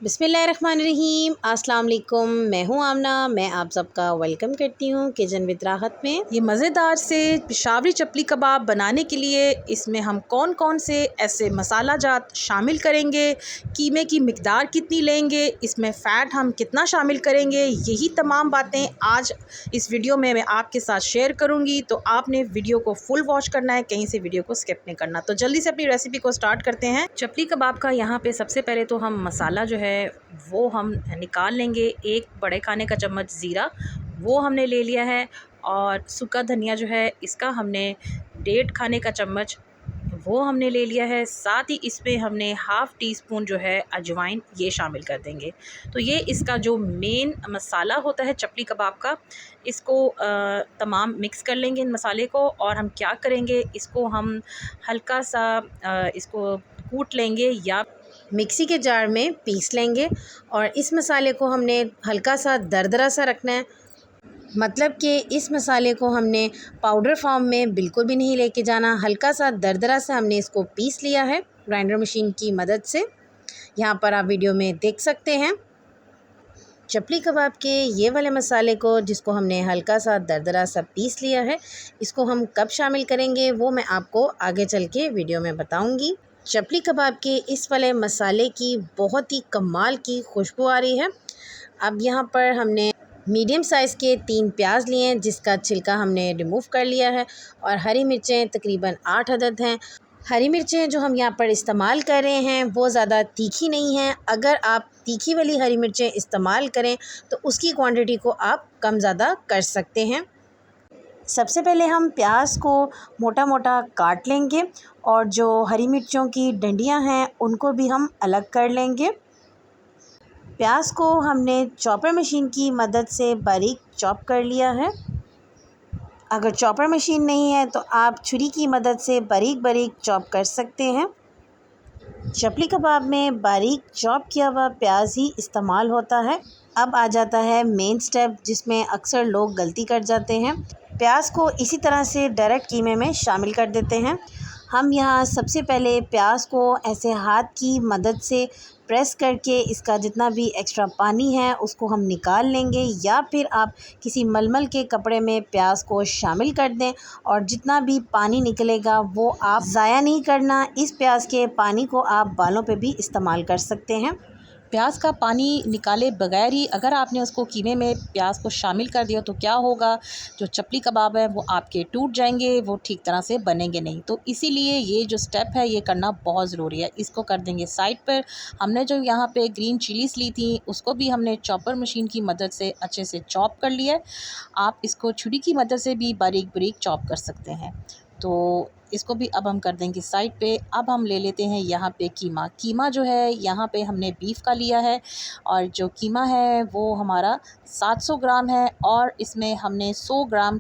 बिस्मिल्लाहिर्रहमानिर्रहीम। अस्सलाम वालेकुम। मैं हूँ आमना। मैं आप सबका वेलकम करती हूँ किचन विद राहत में। ये मज़ेदार से पेशावरी चपली कबाब बनाने के लिए इसमें हम कौन कौन से ऐसे मसाला जात शामिल करेंगे, कीमे की मिकदार कितनी लेंगे, इसमें फ़ैट हम कितना शामिल करेंगे, यही तमाम बातें आज इस वीडियो में मैं आपके साथ शेयर करूँगी। तो आपने वीडियो को फुल वॉच करना है, कहीं से वीडियो को स्किप नहीं करना। तो जल्दी से अपनी रेसिपी को स्टार्ट करते हैं। चपली कबाब का यहाँ पे सबसे पहले तो हम मसाला जो है वो हम निकाल लेंगे। एक बड़े खाने का चम्मच ज़ीरा वो हमने ले लिया है, और सूखा धनिया जो है इसका हमने 1.5 खाने का चम्मच वो हमने ले लिया है। साथ ही इसमें हमने हाफ़ टी स्पून जो है अजवाइन ये शामिल कर देंगे। तो ये इसका जो मेन मसाला होता है चपली कबाब का, इसको तमाम मिक्स कर लेंगे इन मसाले को। और हम क्या करेंगे, इसको हम हल्का सा इसको कूट लेंगे या मिक्सी के जार में पीस लेंगे। और इस मसाले को हमने हल्का सा दरदरा सा रखना है, मतलब कि इस मसाले को हमने पाउडर फॉर्म में बिल्कुल भी नहीं लेके जाना। हल्का सा दरदरा सा हमने इसको पीस लिया है ग्राइंडर मशीन की मदद से। यहाँ पर आप वीडियो में देख सकते हैं चपली कबाब के ये वाले मसाले को, जिसको हमने हल्का सा दरदरा सा पीस लिया है। इसको हम कब शामिल करेंगे वो मैं आपको आगे चल के वीडियो में बताऊंगी। चपली कबाब के इस वाले मसाले की बहुत ही कमाल की खुशबू आ रही है। अब यहाँ पर हमने मीडियम साइज़ के 3 प्याज लिए हैं, जिसका छिलका हमने रिमूव कर लिया है। और हरी मिर्चें तकरीबन 8 अदद हैं। हरी मिर्चें जो हम यहाँ पर इस्तेमाल कर रहे हैं वो ज़्यादा तीखी नहीं हैं। अगर आप तीखी वाली हरी मिर्चें इस्तेमाल करें तो उसकी क्वांटिटी को आप कम ज़्यादा कर सकते हैं। सबसे पहले हम प्याज को मोटा मोटा काट लेंगे, और जो हरी मिर्चों की डंडियां हैं उनको भी हम अलग कर लेंगे। प्याज को हमने चॉपर मशीन की मदद से बारीक चॉप कर लिया है। अगर चॉपर मशीन नहीं है तो आप छुरी की मदद से बारीक बारीक चॉप कर सकते हैं। चपली कबाब में बारीक चॉप किया हुआ प्याज ही इस्तेमाल होता है। अब आ जाता है मेन स्टेप, जिसमें अक्सर लोग गलती कर जाते हैं। प्याज को इसी तरह से डायरेक्ट कीमे में शामिल कर देते हैं। हम यहाँ सबसे पहले प्याज को ऐसे हाथ की मदद से प्रेस करके इसका जितना भी एक्स्ट्रा पानी है उसको हम निकाल लेंगे, या फिर आप किसी मलमल के कपड़े में प्याज को शामिल कर दें, और जितना भी पानी निकलेगा वो आप ज़ाया नहीं करना। इस प्याज के पानी को आप बालों पे भी इस्तेमाल कर सकते हैं। प्याज का पानी निकाले बगैर ही अगर आपने उसको कीमे में प्याज को शामिल कर दिया तो क्या होगा, जो चपली कबाब है वो आपके टूट जाएंगे, वो ठीक तरह से बनेंगे नहीं। तो इसीलिए ये जो स्टेप है ये करना बहुत ज़रूरी है। इसको कर देंगे साइड पर। हमने जो यहाँ पे ग्रीन चिलीज़ ली थी उसको भी हमने चॉपर मशीन की मदद से अच्छे से चॉप कर लिया है। आप इसको छुरी की मदद से भी बारीक बारीक चॉप कर सकते हैं। तो इसको भी अब हम कर देंगे साइड पे। अब हम ले लेते हैं यहाँ पे कीमा जो है यहाँ पे हमने बीफ का लिया है, और जो कीमा है वो हमारा 700 ग्राम है, और इसमें हमने 100 ग्राम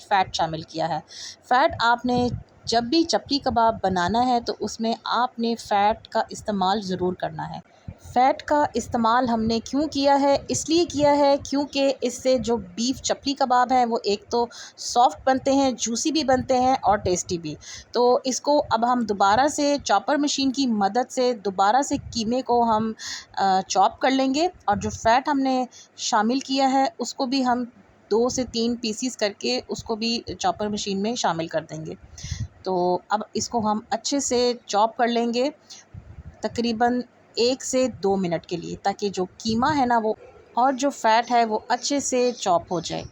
फ़ैट शामिल किया है। फ़ैट आपने जब भी चपली कबाब बनाना है तो उसमें आपने फ़ैट का इस्तेमाल ज़रूर करना है। फ़ैट का इस्तेमाल हमने क्यों किया है, इसलिए किया है क्योंकि इससे जो बीफ चपली कबाब हैं वो एक तो सॉफ्ट बनते हैं, जूसी भी बनते हैं और टेस्टी भी। तो इसको अब हम दोबारा से चॉपर मशीन की मदद से दोबारा से कीमे को हम चॉप कर लेंगे, और जो फ़ैट हमने शामिल किया है उसको भी हम 2 से 3 पीसीस करके उसको भी चॉपर मशीन में शामिल कर देंगे। तो अब इसको हम अच्छे से चॉप कर लेंगे तकरीबन 1 से 2 मिनट के लिए, ताकि जो कीमा है ना वो और जो फ़ैट है वो अच्छे से चॉप हो जाए।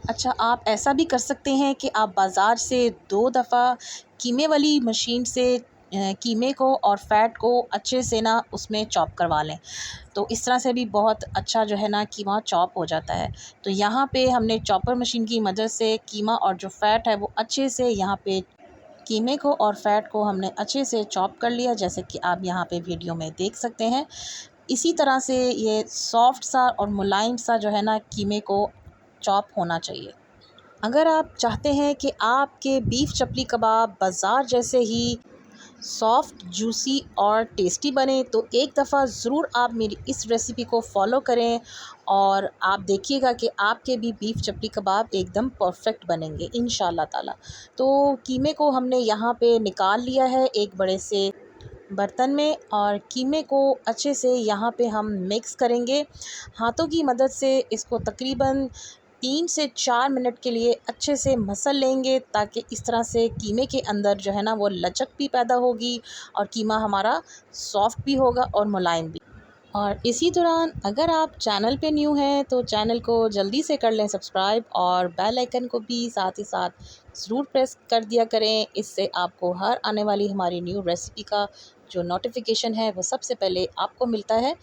अच्छा, आप ऐसा भी कर सकते हैं कि आप बाज़ार से 2 दफ़ा कीमे वाली मशीन से कीमे को और फ़ैट को अच्छे से ना उसमें चॉप करवा लें। तो इस तरह से भी बहुत अच्छा जो है ना कीमा चॉप हो जाता है। तो यहाँ पे हमने चॉपर मशीन की मदद से कीमा और जो फ़ैट है वो अच्छे से यहाँ पे कीमे को और फ़ैट को हमने अच्छे से चॉप कर लिया, जैसे कि आप यहाँ पे वीडियो में देख सकते हैं। इसी तरह से ये सॉफ्ट सा और मुलायम सा जो है ना कीमे को चॉप होना चाहिए। अगर आप चाहते हैं कि आपके बीफ चपली कबाब बाज़ार जैसे ही सॉफ्ट, जूसी और टेस्टी बने, तो एक दफ़ा ज़रूर आप मेरी इस रेसिपी को फ़ॉलो करें, और आप देखिएगा कि आपके भी बीफ चपली कबाब एकदम परफ़ेक्ट बनेंगे इंशाअल्लाह ताला। तो कीमे को हमने यहाँ पे निकाल लिया है एक बड़े से बर्तन में और कीमे को अच्छे से यहाँ पे हम मिक्स करेंगे। हाथों की मदद से इसको तकरीबन 3 से 4 मिनट के लिए अच्छे से मसल लेंगे, ताकि इस तरह से कीमे के अंदर जो है ना वो लचक भी पैदा होगी और कीमा हमारा सॉफ्ट भी होगा और मुलायम भी। और इसी दौरान अगर आप चैनल पे न्यू हैं तो चैनल को जल्दी से कर लें सब्सक्राइब, और बेल आइकन को भी साथ ही साथ ज़रूर प्रेस कर दिया करें। इससे आपको हर आने वाली हमारी न्यू रेसिपी का जो नोटिफिकेशन है वो सबसे पहले आपको मिलता है।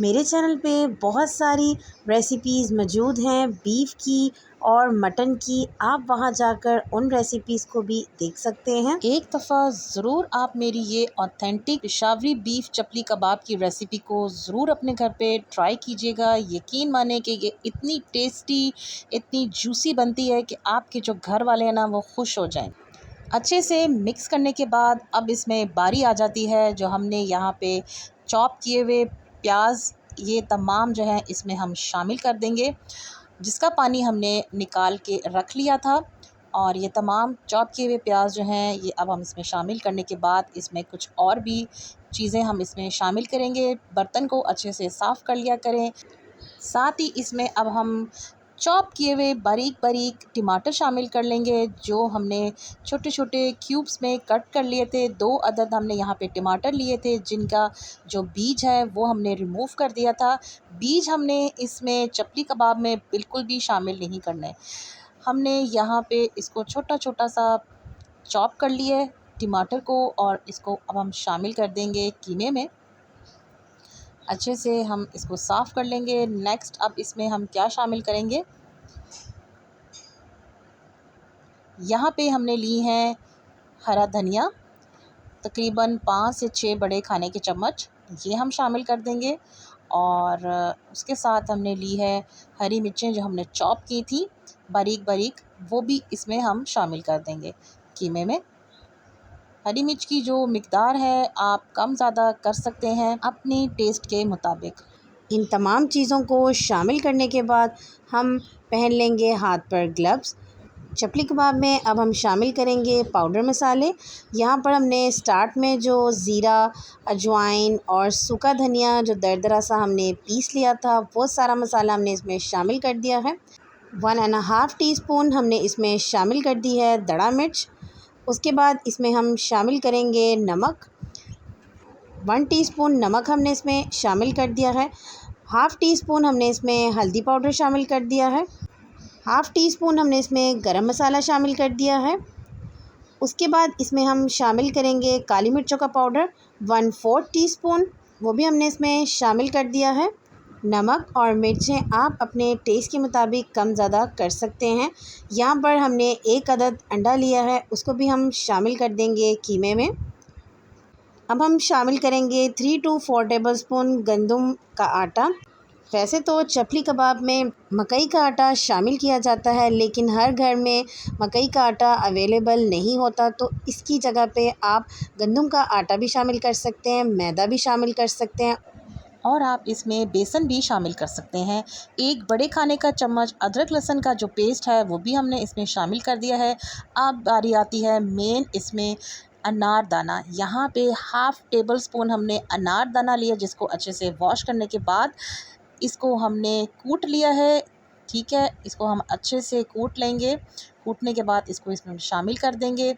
मेरे चैनल पे बहुत सारी रेसिपीज़ मौजूद हैं बीफ की और मटन की, आप वहां जाकर उन रेसिपीज़ को भी देख सकते हैं। एक दफ़ा ज़रूर आप मेरी ये ऑथेंटिक पेशावरी बीफ चपली कबाब की रेसिपी को ज़रूर अपने घर पे ट्राई कीजिएगा। यकीन माने कि ये इतनी टेस्टी, इतनी जूसी बनती है कि आपके जो घर वाले हैं ना वो खुश हो जाएं। अच्छे से मिक्स करने के बाद अब इसमें बारी आ जाती है जो हमने यहाँ पे चॉप किए हुए प्याज, ये तमाम जो है इसमें हम शामिल कर देंगे, जिसका पानी हमने निकाल के रख लिया था। और ये तमाम चॉप किए हुए प्याज जो हैं ये अब हम इसमें शामिल करने के बाद इसमें कुछ और भी चीज़ें हम इसमें शामिल करेंगे। बर्तन को अच्छे से साफ़ कर लिया करें। साथ ही इसमें अब हम चॉप किए हुए बारीक बारीक टमाटर शामिल कर लेंगे, जो हमने छोटे छोटे क्यूब्स में कट कर लिए थे। 2 अदद हमने यहाँ पे टमाटर लिए थे, जिनका जो बीज है वो हमने रिमूव कर दिया था। बीज हमने इसमें चपली कबाब में बिल्कुल भी शामिल नहीं करने। हमने यहाँ पे इसको छोटा छोटा सा चॉप कर लिया है टमाटर को, और इसको अब हम शामिल कर देंगे कीमे में। अच्छे से हम इसको साफ़ कर लेंगे। नेक्स्ट अब इसमें हम क्या शामिल करेंगे, यहाँ पे हमने ली है हरा धनिया, तकरीबन 5 से 6 बड़े खाने के चम्मच, ये हम शामिल कर देंगे। और उसके साथ हमने ली है हरी मिर्चें जो हमने चॉप की थी बारीक बारीक, वो भी इसमें हम शामिल कर देंगे कीमे में। हरी मिर्च की जो मिकदार है आप कम ज़्यादा कर सकते हैं अपनी टेस्ट के मुताबिक। इन तमाम चीज़ों को शामिल करने के बाद हम पहन लेंगे हाथ पर ग्लव्स। चपली कबाब में अब हम शामिल करेंगे पाउडर मसाले। यहाँ पर हमने स्टार्ट में जो ज़ीरा, अजवाइन और सूखा धनिया जो दरदरा सा हमने पीस लिया था, वो सारा मसाला हमने इसमें शामिल कर दिया है। 1.5 टीस्पून हमने इसमें शामिल कर दी है दड़ा मिर्च। उसके बाद इसमें हम शामिल करेंगे नमक। 1 टीस्पून नमक हमने इसमें शामिल कर दिया है। हाफ़ टी स्पून हमने इसमें हल्दी पाउडर शामिल कर दिया है। हाफ़ टी स्पून हमने इसमें गरम मसाला शामिल कर दिया है। उसके बाद इसमें हम शामिल करेंगे काली मिर्चों का पाउडर 1/4 टीस्पून, वो भी हमने इसमें शामिल कर दिया है। नमक और मिर्चें आप अपने टेस्ट के मुताबिक कम ज़्यादा कर सकते हैं। यहाँ पर हमने 1 अदद अंडा लिया है, उसको भी हम शामिल कर देंगे कीमे में। अब हम शामिल करेंगे 3 to 4 टेबलस्पून गंदम का आटा। वैसे तो चपली कबाब में मकई का आटा शामिल किया जाता है, लेकिन हर घर में मकई का आटा अवेलेबल नहीं होता, तो इसकी जगह पे आप गंदम का आटा भी शामिल कर सकते हैं, मैदा भी शामिल कर सकते हैं, और आप इसमें बेसन भी शामिल कर सकते हैं। 1 बड़े खाने का चम्मच अदरक लहसुन का जो पेस्ट है वो भी हमने इसमें शामिल कर दिया है। अब बारी आती है मेन इसमें अनारदाना। यहाँ पे हाफ़ टेबल स्पून हमने अनारदाना लिया, जिसको अच्छे से वॉश करने के बाद इसको हमने कूट लिया है। ठीक है, इसको हम अच्छे से कूट लेंगे। कूटने के बाद इसको इसमें शामिल कर देंगे।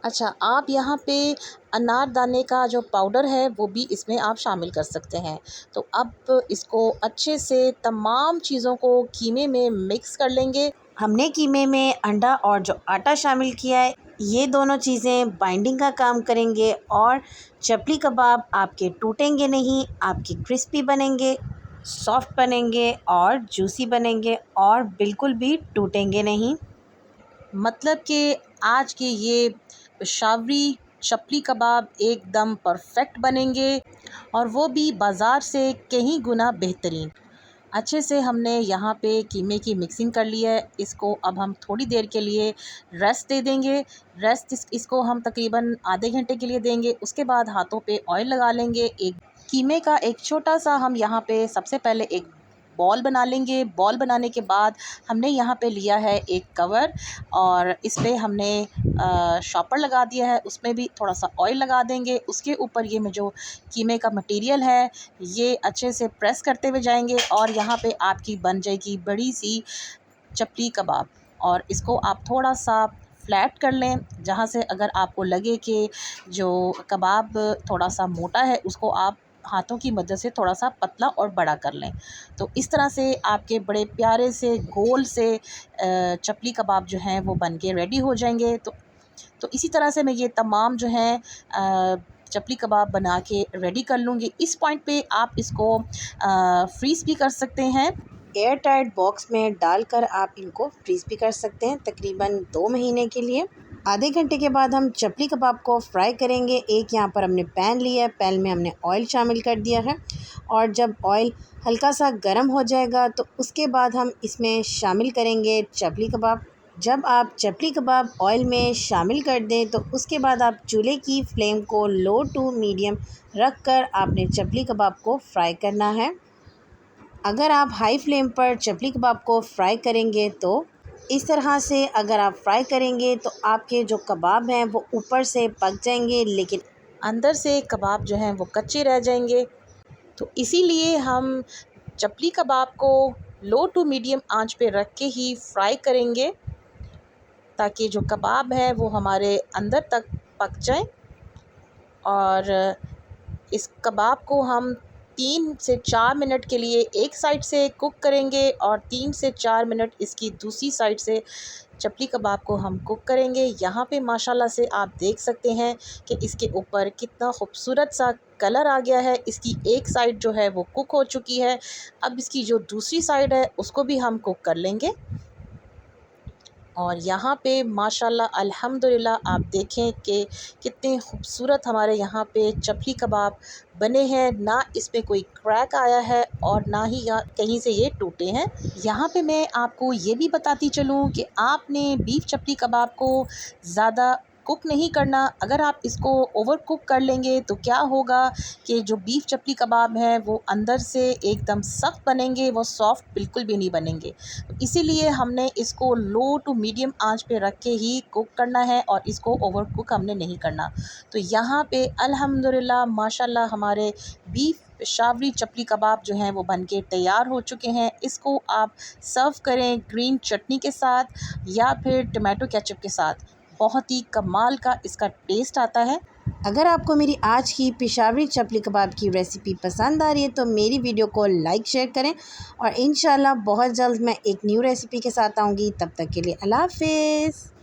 अच्छा, आप यहाँ पे अनारदाने का जो पाउडर है वो भी इसमें आप शामिल कर सकते हैं। तो अब इसको अच्छे से तमाम चीज़ों को कीमे में मिक्स कर लेंगे। हमने कीमे में अंडा और जो आटा शामिल किया है, ये दोनों चीज़ें बाइंडिंग का काम करेंगे, और चपली कबाब आपके टूटेंगे नहीं, आपके क्रिस्पी बनेंगे, सॉफ्ट बनेंगे और जूसी बनेंगे, और बिल्कुल भी टूटेंगे नहीं। मतलब कि आज के ये पेशावरी चपली कबाब एकदम परफेक्ट बनेंगे, और वो भी बाज़ार से कहीं गुना बेहतरीन। अच्छे से हमने यहाँ पे कीमे की मिक्सिंग कर ली है। इसको अब हम थोड़ी देर के लिए रेस्ट दे देंगे। इसको हम तकरीबन आधे घंटे के लिए देंगे। उसके बाद हाथों पे ऑयल लगा लेंगे। एक कीमे का एक छोटा सा हम यहाँ पे सबसे पहले एक बॉल बना लेंगे। बॉल बनाने के बाद हमने यहाँ पे लिया है एक कवर और इस पे हमने शॉपर लगा दिया है, उसमें भी थोड़ा सा ऑयल लगा देंगे। उसके ऊपर ये में जो कीमे का मटेरियल है ये अच्छे से प्रेस करते हुए जाएंगे और यहाँ पे आपकी बन जाएगी बड़ी सी चपली कबाब। और इसको आप थोड़ा सा फ्लैट कर लें, जहाँ से अगर आपको लगे कि जो कबाब थोड़ा सा मोटा है उसको आप हाथों की मदद से थोड़ा सा पतला और बड़ा कर लें। तो इस तरह से आपके बड़े प्यारे से गोल से चपली कबाब जो हैं वो बन के रेडी हो जाएंगे। तो इसी तरह से मैं ये तमाम जो हैं चपली कबाब बना के रेडी कर लूँगी। इस पॉइंट पे आप इसको फ्रीज़ भी कर सकते हैं। एयर टाइट बॉक्स में डालकर आप इनको फ्रीज़ भी कर सकते हैं तकरीबन 2 महीने के लिए। आधे घंटे के बाद हम चपली कबाब को फ्राई करेंगे। एक यहाँ पर हमने पैन लिया है, पैन में हमने ऑयल शामिल कर दिया है और जब ऑयल हल्का सा गर्म हो जाएगा तो उसके बाद हम इसमें शामिल करेंगे चपली कबाब। जब आप चपली कबाब ऑयल में शामिल कर दें तो उसके बाद आप चूल्हे की फ्लेम को लो टू मीडियम रख कर आपने चपली कबाब को फ्राई करना है। अगर आप हाई फ्लेम पर चपली कबाब को फ्राई करेंगे तो इस तरह से अगर आप फ्राई करेंगे तो आपके जो कबाब हैं वो ऊपर से पक जाएंगे लेकिन अंदर से कबाब जो हैं वो कच्चे रह जाएंगे। तो इसीलिए हम चपली कबाब को लो टू मीडियम आंच पे रख के ही फ्राई करेंगे ताकि जो कबाब है वो हमारे अंदर तक पक जाए। और इस कबाब को हम 3 से 4 मिनट के लिए एक साइड से कुक करेंगे और 3 से 4 मिनट इसकी दूसरी साइड से चपली कबाब को हम कुक करेंगे। यहाँ पे माशाल्लाह से आप देख सकते हैं कि इसके ऊपर कितना खूबसूरत सा कलर आ गया है। इसकी एक साइड जो है वो कुक हो चुकी है। अब इसकी जो दूसरी साइड है उसको भी हम कुक कर लेंगे। और यहाँ पे माशाल्लाह अल्हम्दुलिल्लाह आप देखें कि कितने खूबसूरत हमारे यहाँ पे चपली कबाब बने हैं। ना इसमें कोई क्रैक आया है और ना ही यहाँ कहीं से ये टूटे हैं। यहाँ पे मैं आपको ये भी बताती चलूँ कि आपने बीफ चपली कबाब को ज़्यादा कुक नहीं करना। अगर आप इसको ओवर कुक कर लेंगे तो क्या होगा कि जो बीफ चपली कबाब हैं वो अंदर से एकदम सख्त बनेंगे, वो सॉफ्ट बिल्कुल भी नहीं बनेंगे। तो इसीलिए हमने इसको लो टू मीडियम आंच पे रख के ही कुक करना है और इसको ओवर कुक हमने नहीं करना। तो यहाँ पे अल्हम्दुलिल्लाह माशाल्लाह हमारे बीफ पेशावरी चपली कबाब जो हैं वो बनके तैयार हो चुके हैं। इसको आप सर्व करें ग्रीन चटनी के साथ या फिर टमाटो केचप के साथ। बहुत ही कमाल का इसका टेस्ट आता है। अगर आपको मेरी आज की पेशावरी चपली कबाब की रेसिपी पसंद आ रही है तो मेरी वीडियो को लाइक शेयर करें और इंशाल्लाह बहुत जल्द मैं एक न्यू रेसिपी के साथ आऊँगी। तब तक के लिए अल्लाह हाफ़िज़।